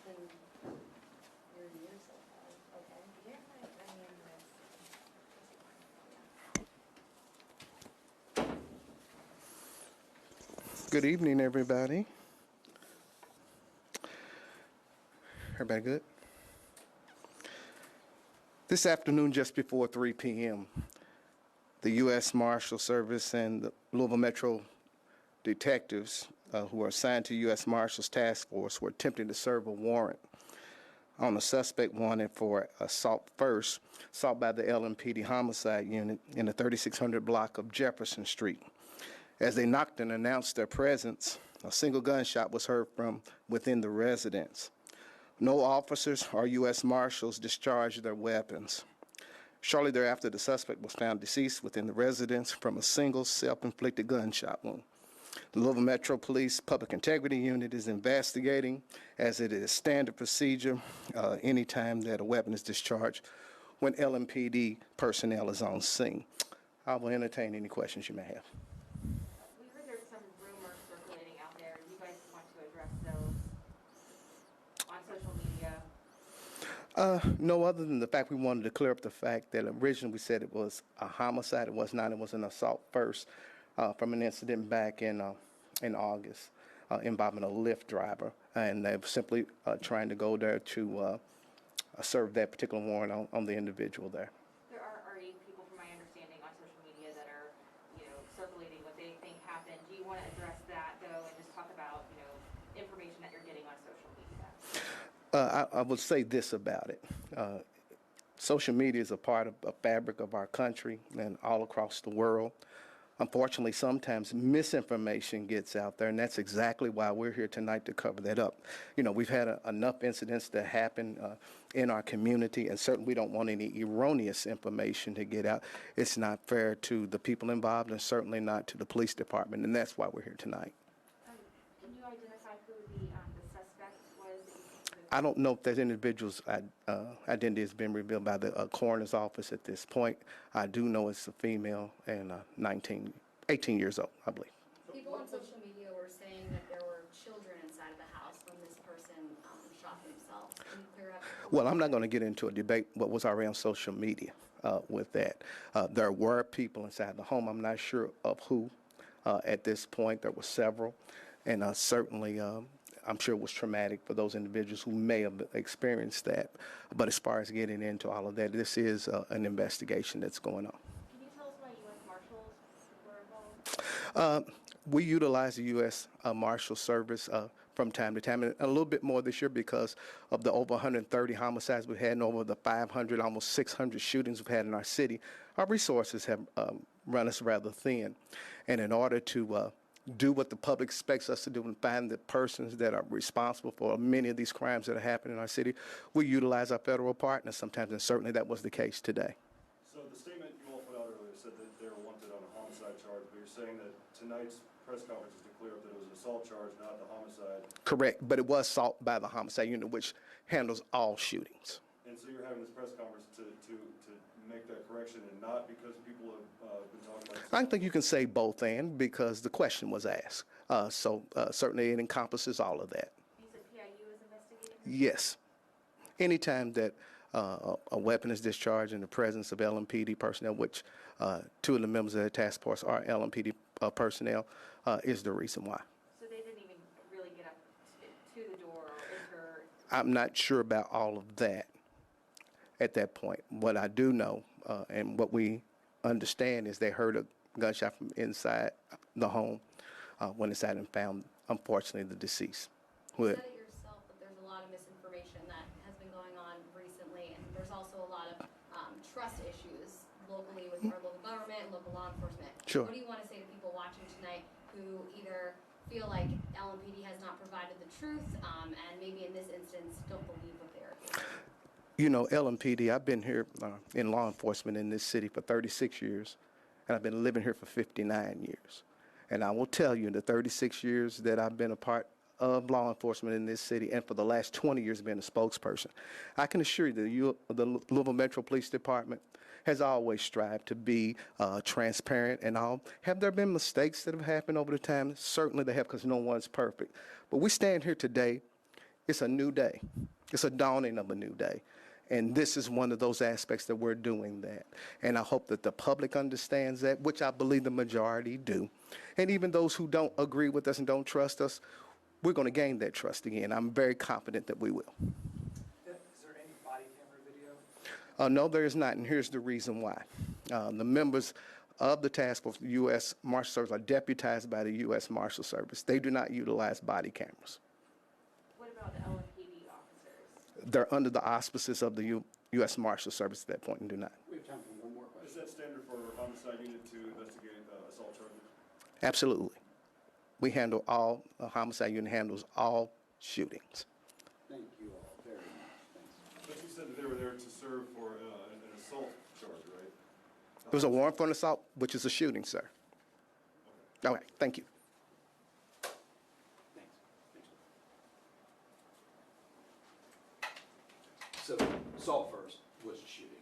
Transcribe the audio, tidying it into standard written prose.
been your year so far. Okay. Verify my name Good evening, everybody. Everybody good? This afternoon, just before 3 p.m., the U.S. Marshal Service and the Louisville Metro detectives who are assigned to U.S. Marshal's task force were attempting to serve a warrant on a suspect wanted for assault by the LMPD homicide unit in the 3600 block of Jefferson Street. As they knocked and announced their presence, a single gunshot was heard from within the residence. No officers or U.S. Marshals discharged their weapons. Shortly thereafter, the suspect was found deceased within the residence from a single self-inflicted gunshot wound. The Louisville Metro Police Public Integrity Unit is investigating, as it is standard procedure anytime that a weapon is discharged when LMPD personnel is on scene. I will entertain any questions you may have. We heard there's some rumors circulating out there. Do you guys want to address those on social media? No, other than the fact we wanted to clear up the fact that originally we said it was a homicide. It was not. It was an assault first from an incident back in August involving a Lyft driver. And they were simply trying to go there to serve that particular warrant on the individual there. There are already people, from my understanding, on social media that are, circulating what they think happened. Do you want to address that, though, and just talk about, information that you're getting on social media? I would say this about it. Social media is a part of a fabric of our country and all across the world. Unfortunately, sometimes misinformation gets out there, and that's exactly why we're here tonight to cover that up. We've had enough incidents that happen in our community, and certainly we don't want any erroneous information to get out. It's not fair to the people involved, and certainly not to the police department, and that's why we're here tonight. Can you identify who the suspect was? I don't know if that individual's identity has been revealed by the coroner's office at this point. I do know it's a female and 18 years old, I believe. People on social media were saying that there were children inside of the house when this person shot themselves. Can you clear up? Well, I'm not going to get into a debate what was already on social media with that. There were people inside the home. I'm not sure of who at this point. There were several, and certainly I'm sure it was traumatic for those individuals who may have experienced that. But as far as getting into all of that, this is an investigation that's going on. Can you tell us why U.S. Marshals were involved? We utilize the U.S. Marshal Service from time to time, and a little bit more this year because of the over 130 homicides we've had and over the 500, almost 600 shootings we've had in our city. Our resources have run us rather thin. And in order to do what the public expects us to do and find the persons that are responsible for many of these crimes that are happening in our city, we utilize our federal partners sometimes, and certainly that was the case today. So the statement you all put out earlier said that they were wanted on a homicide charge, but you're saying that tonight's press conference is to clear up that it was an assault charge, not the homicide. Correct, but it was assault by the homicide unit, which handles all shootings. And so you're having this press conference to make that correction, and not because people have been talking about. I think you can say both, and because the question was asked. So certainly it encompasses all of that. You said PIU is investigating? Yes. Anytime that a weapon is discharged in the presence of LMPD personnel, which two of the members of the task force are LMPD personnel, is the reason why. So they didn't even really get up to the door or enter? I'm not sure about all of that at that point. What I do know and what we understand is they heard a gunshot from inside the home when inside and found, unfortunately, the deceased. You said it yourself, but there's a lot of misinformation that has been going on recently, and there's also a lot of trust issues locally with our local government and local law enforcement. Sure. What do you want to say to people watching tonight who either feel like LMPD has not provided the truth and maybe in this instance don't believe what they are hearing? LMPD, I've been here in law enforcement in this city for 36 years, and I've been living here for 59 years. And I will tell you, in the 36 years that I've been a part of law enforcement in this city, and for the last 20 years being a spokesperson, I can assure you that the Louisville Metro Police Department has always strived to be transparent and all. Have there been mistakes that have happened over the time? Certainly they have, because no one's perfect. But we stand here today It's a new day. It's a dawning of a new day. And this is one of those aspects that we're doing that. And I hope that the public understands that, which I believe the majority do. And even those who don't agree with us and don't trust us, we're going to gain that trust again. I'm very confident that we will. Is there any body camera video? No, there is not, and here's the reason why. The members of the task force, the U.S. Marshal Service, are deputized by the U.S. Marshal Service. They do not utilize body cameras. What about the LMPD officers? They're under the auspices of the U.S. Marshal Service at that point and do not. We have time for one more Is question. that standard for a homicide unit to investigate assault charges? Absolutely. We handle all, the homicide unit handles all shootings. Thank you all very much. Thanks. But you said that they were there to serve for an assault charge, right? There was a warrant for an assault, which is a shooting, sir. All right, thank you. Thanks. So, assault first was a shooting.